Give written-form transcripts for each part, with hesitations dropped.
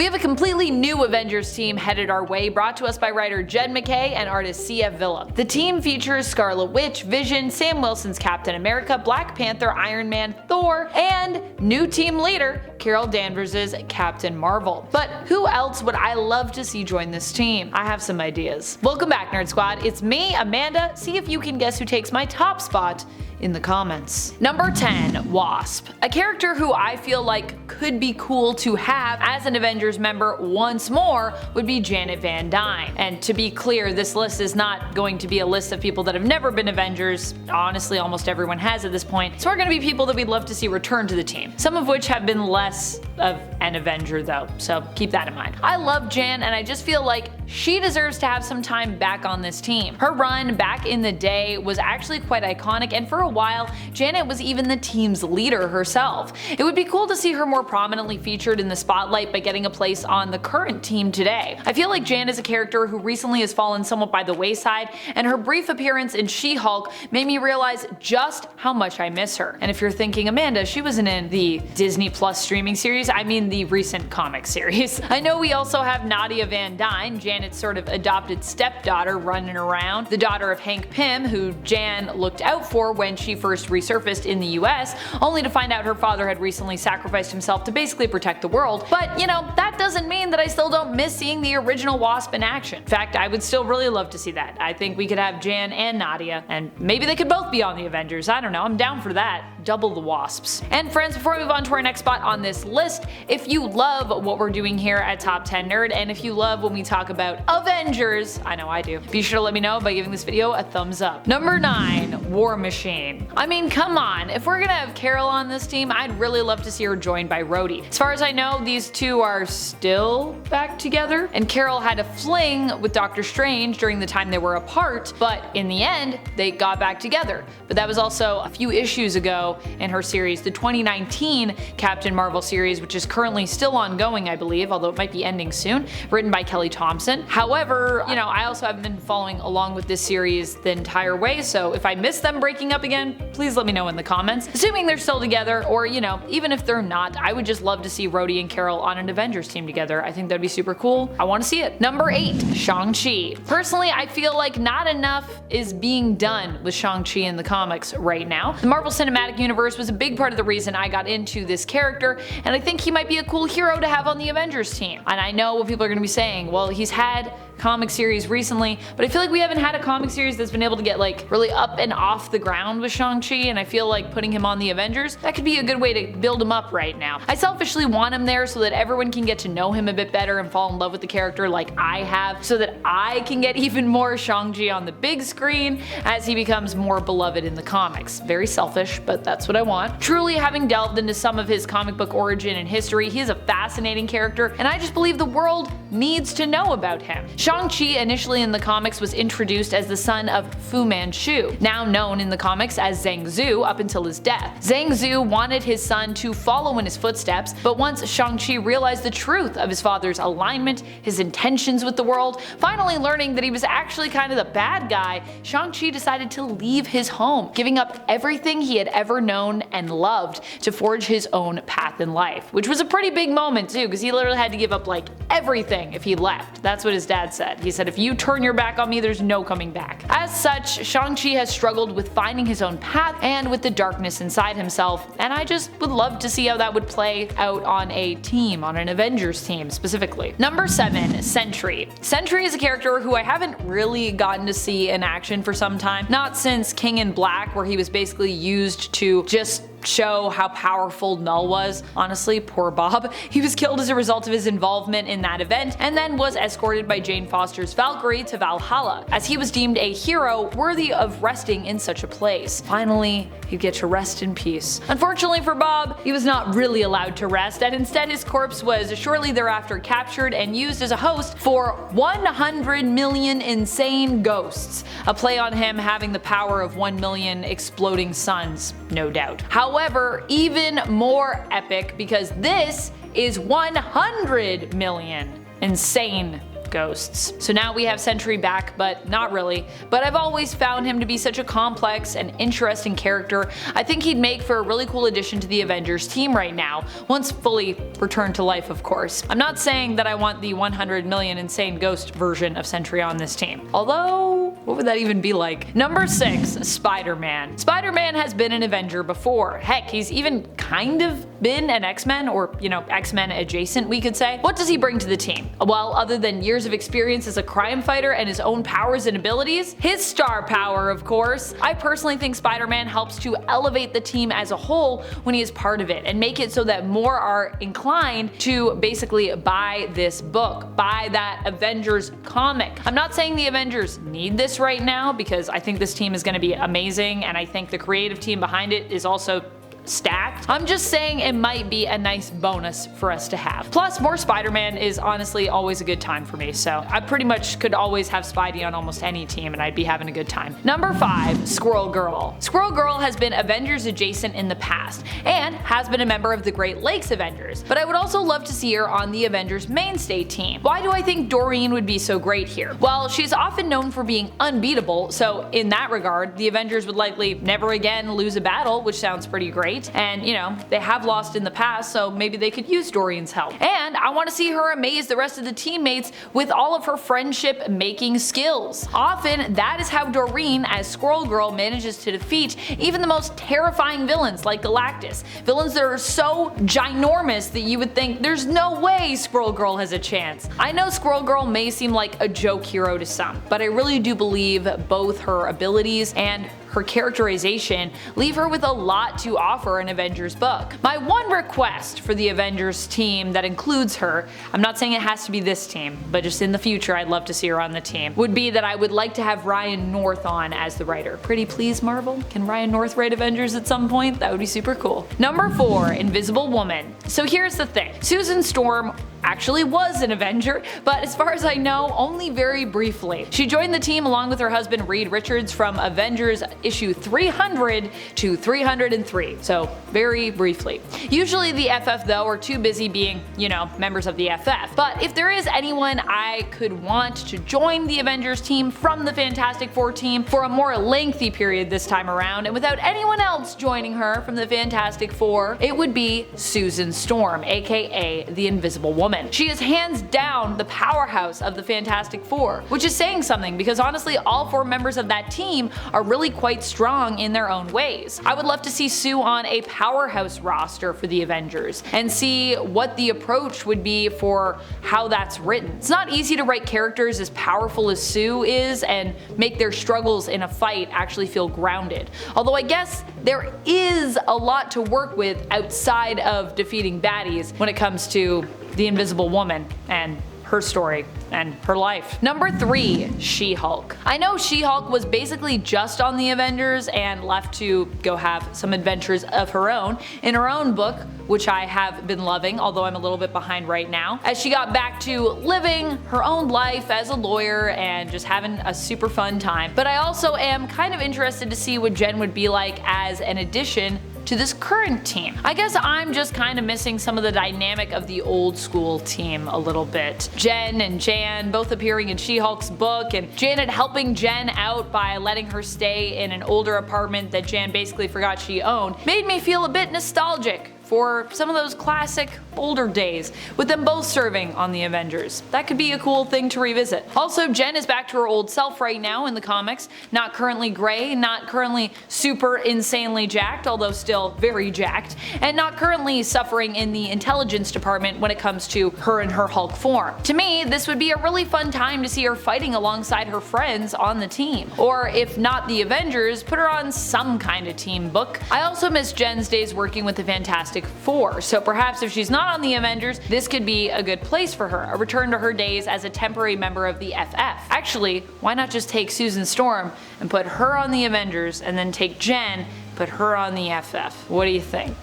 We have a completely new Avengers team headed our way, brought to us by writer Jed MacKay and artist C.F. Villa. The team features Scarlet Witch, Vision, Sam Wilson's Captain America, Black Panther, Iron Man, Thor, and new team leader Carol Danvers' Captain Marvel. But who else would I love to see join this team? I have some ideas. Welcome back, Nerd Squad. It's me, Amanda. See if you can guess who takes my top spot in the comments. Number 10, Wasp. A character who I feel like could be cool to have as an Avengers member once more would be Janet Van Dyne. And to be clear, this list is not going to be a list of people that have never been Avengers. Honestly, almost everyone has at this point. So we're going to be people that we'd love to see return to the team. Some of which have been less of an Avenger though, so keep that in mind. I love Jan, and I just feel like she deserves to have some time back on this team. Her run back in the day was actually quite iconic, and for a while, Janet was even the team's leader herself. It would be cool to see her more prominently featured in the spotlight by getting a place on the current team today. I feel like Jan is a character who recently has fallen somewhat by the wayside, and her brief appearance in She-Hulk made me realize just how much I miss her. And if you're thinking, Amanda, she wasn't in the Disney Plus streaming series, I mean the recent comic series. I know we also have Nadia Van Dyne, Janet's sort of adopted stepdaughter, running around, the daughter of Hank Pym, who Jan looked out for when she first resurfaced in the US, only to find out her father had recently sacrificed himself to basically protect the world. But you know, that doesn't mean that I still don't miss seeing the original Wasp in action. In fact, I would still really love to see that. I think we could have Jan and Nadia, and maybe they could both be on the Avengers. I don't know, I'm down for that. Double the Wasps. And friends, before we move on to our next spot on this list, if you love what we're doing here at Top 10 Nerd, and if you love when we talk about Avengers, I know I do, be sure to let me know by giving this video a thumbs up. Number 9, War Machine. I mean, come on, if we're gonna have Carol on this team, I'd really love to see her joined by Rhodey. As far as I know, these two are still back together, and Carol had a fling with Doctor Strange during the time they were apart, but in the end, they got back together. But that was also a few issues ago in her series, the 2019 Captain Marvel series, which is currently still ongoing, I believe, although it might be ending soon, written by Kelly Thompson. However, you know, I also haven't been following along with this series the entire way, so if I miss them breaking up again, please let me know in the comments. Assuming they're still together, or you know, even if they're not, I would just love to see Rhodey and Carol on an Avengers team together. I think that'd be super cool. I want to see it. Number 8, Shang Chi. Personally, I feel like not enough is being done with Shang Chi in the comics right now. The Marvel Cinematic Universe was a big part of the reason I got into this character, and I think he might be a cool hero to have on the Avengers team. And I know what people are going to be saying, well, he's had comic series recently, but I feel like we haven't had a comic series that's been able to get like really up and off the ground with Shang-Chi, and I feel like putting him on the Avengers, that could be a good way to build him up right now. I selfishly want him there so that everyone can get to know him a bit better and fall in love with the character like I have, so that I can get even more Shang-Chi on the big screen as he becomes more beloved in the comics. Very selfish, but that's what I want. Truly, having delved into some of his comic book origin and history, he is a fascinating character, and I just believe the world needs to know about him. Shang-Chi initially in the comics was introduced as the son of Fu Manchu, now known in the comics as Zhang Zu up until his death. Zhang Zu wanted his son to follow in his footsteps, but once Shang-Chi realized the truth of his father's alignment, his intentions with the world, finally learning that he was actually kind of the bad guy, Shang-Chi decided to leave his home, giving up everything he had ever known and loved to forge his own path in life. Which was a pretty big moment too, because he literally had to give up like everything if he left. That's what his dad said. He said, if you turn your back on me, there's no coming back. As such, Shang-Chi has struggled with finding his own path and with the darkness inside himself, and I just would love to see how that would play out on a team, on an Avengers team specifically. Number 7, Sentry. Sentry is a character who I haven't really gotten to see in action for some time, not since King in Black, where he was basically used to just show how powerful Null was. Honestly, poor Bob. He was killed as a result of his involvement in that event, and then was escorted by Jane Foster's Valkyrie to Valhalla, as he was deemed a hero worthy of resting in such a place. Finally, he'd get to rest in peace. Unfortunately for Bob, he was not really allowed to rest, and instead his corpse was shortly thereafter captured and used as a host for 100 million insane ghosts, a play on him having the power of 1 million exploding suns, no doubt. However, even more epic, because this is 100 million insane ghosts. So now we have Sentry back, but not really. But I've always found him to be such a complex and interesting character. I think he'd make for a really cool addition to the Avengers team right now, once fully returned to life, of course. I'm not saying that I want the 100 million insane ghost version of Sentry on this team. Although, what would that even be like? Number 6, Spider-Man. Spider-Man has been an Avenger before. Heck, he's even kind of been an X-Men, or, you know, X-Men adjacent, we could say. What does he bring to the team? Well, other than years of experience as a crime fighter and his own powers and abilities, his star power, of course. I personally think Spider-Man helps to elevate the team as a whole when he is part of it, and make it so that more are inclined to basically buy this book, buy that Avengers comic. I'm not saying the Avengers need this right now, because I think this team is going to be amazing, and I think the creative team behind it is also stacked. I'm just saying it might be a nice bonus for us to have. Plus, more Spider-Man is honestly always a good time for me, so I pretty much could always have Spidey on almost any team and I'd be having a good time. Number 5, Squirrel Girl. Squirrel Girl has been Avengers adjacent in the past, and has been a member of the Great Lakes Avengers, but I would also love to see her on the Avengers mainstay team. Why do I think Doreen would be so great here? Well, she's often known for being unbeatable, so in that regard, the Avengers would likely never again lose a battle, which sounds pretty great. And, you know, they have lost in the past, so maybe they could use Doreen's help. And I want to see her amaze the rest of the teammates with all of her friendship making skills. Often, that is how Doreen as Squirrel Girl manages to defeat even the most terrifying villains like Galactus. Villains that are so ginormous that you would think there's no way Squirrel Girl has a chance. I know Squirrel Girl may seem like a joke hero to some, but I really do believe both her abilities and her characterization leave her with a lot to offer in Avengers book. My one request for the Avengers team that includes her, I'm not saying it has to be this team, but just in the future I'd love to see her on the team, would be that I would like to have Ryan North on as the writer. Pretty please, Marvel? Can Ryan North write Avengers at some point? That would be super cool. Number 4, Invisible Woman. So here's the thing. Susan Storm actually was an Avenger, but as far as I know, only very briefly. She joined the team along with her husband Reed Richards from Avengers issue 300 to 303, so very briefly. Usually the FF though are too busy being, you know, members of the FF, but if there is anyone I could want to join the Avengers team from the Fantastic Four team for a more lengthy period this time around, and without anyone else joining her from the Fantastic Four, it would be Susan Storm, aka the Invisible Woman. She is hands down the powerhouse of the Fantastic Four, which is saying something because honestly all 4 members of that team are really quite strong in their own ways. I would love to see Sue on a powerhouse roster for the Avengers and see what the approach would be for how that's written. It's not easy to write characters as powerful as Sue is and make their struggles in a fight actually feel grounded. Although I guess there is a lot to work with outside of defeating baddies when it comes to the Invisible Woman and her story and her life. Number 3, She-Hulk. I know She-Hulk was basically just on the Avengers and left to go have some adventures of her own in her own book, which I have been loving, although I'm a little bit behind right now, as she got back to living her own life as a lawyer and just having a super fun time. But I also am kind of interested to see what Jen would be like as an addition to this current team. I guess I'm just kind of missing some of the dynamic of the old school team a little bit. Jen and Jan both appearing in She-Hulk's book, and Janet helping Jen out by letting her stay in an older apartment that Jan basically forgot she owned, made me feel a bit nostalgic for some of those classic older days, with them both serving on the Avengers. That could be a cool thing to revisit. Also, Jen is back to her old self right now in the comics, not currently gray, not currently super insanely jacked, although still very jacked, and not currently suffering in the intelligence department when it comes to her and her Hulk form. To me, this would be a really fun time to see her fighting alongside her friends on the team. Or if not the Avengers, put her on some kind of team book. I also miss Jen's days working with the Fantastic Four, so perhaps if she's not on the Avengers, this could be a good place for her, a return to her days as a temporary member of the FF. Actually, why not just take Susan Storm and put her on the Avengers, and then take Jen, put her on the FF? What do you think?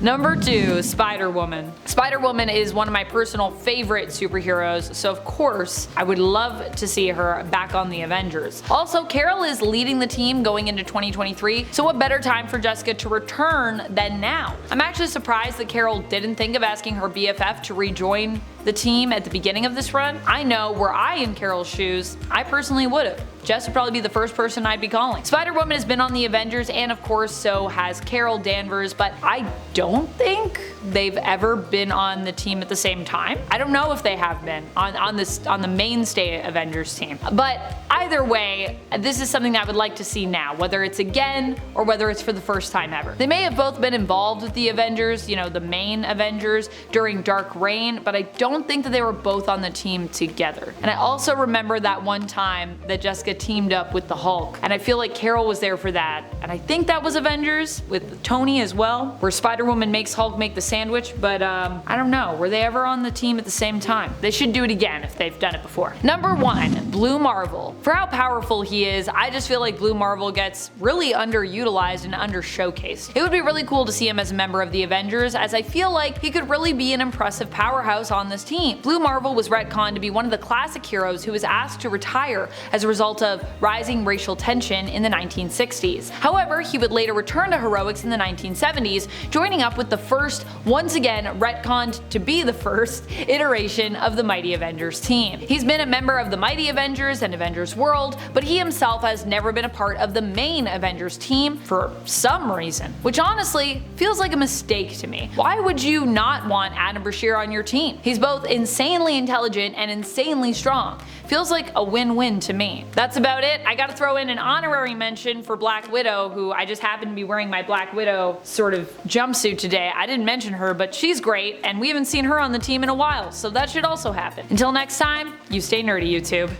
Number 2, Spider-Woman. Spider-Woman is one of my personal favorite superheroes, so of course I would love to see her back on the Avengers. Also, Carol is leading the team going into 2023, so what better time for Jessica to return than now? I'm actually surprised that Carol didn't think of asking her BFF to rejoin the team at the beginning of this run. I know, were I in Carol's shoes, I personally would've. Jess would probably be the first person I'd be calling. Spider-Woman has been on the Avengers, and of course so has Carol Danvers, but I don't think they've ever been on the team at the same time. I don't know if they have been on the mainstay Avengers team. But either way, this is something that I would like to see now, whether it's again or whether it's for the first time ever. They may have both been involved with the Avengers, you know, the main Avengers during Dark Reign, but I don't think that they were both on the team together. And I also remember that one time that Jessica teamed up with the Hulk, and I feel like Carol was there for that, and I think that was Avengers with Tony as well, where Spider-Woman makes Hulk make the sandwich, but I don't know, were they ever on the team at the same time? They should do it again if they've done it before. Number 1, Blue Marvel. For how powerful he is, I just feel like Blue Marvel gets really underutilized and under showcased. It would be really cool to see him as a member of the Avengers, as I feel like he could really be an impressive powerhouse on this team. Blue Marvel was retconned to be one of the classic heroes who was asked to retire as a result of rising racial tension in the 1960s. However, he would later return to heroics in the 1970s, joining up with the first, once again retconned to be the first, iteration of the Mighty Avengers team. He's been a member of the Mighty Avengers and Avengers World, but he himself has never been a part of the main Avengers team for some reason, which honestly feels like a mistake to me. Why would you not want Adam Brashear on your team? He's both insanely intelligent and insanely strong. Feels like a win-win to me. That's about it. I gotta throw in an honorary mention for Black Widow, who I just happen to be wearing my Black Widow sort of jumpsuit today. I didn't mention her, but she's great, and we haven't seen her on the team in a while, so that should also happen. Until next time, you stay nerdy, YouTube.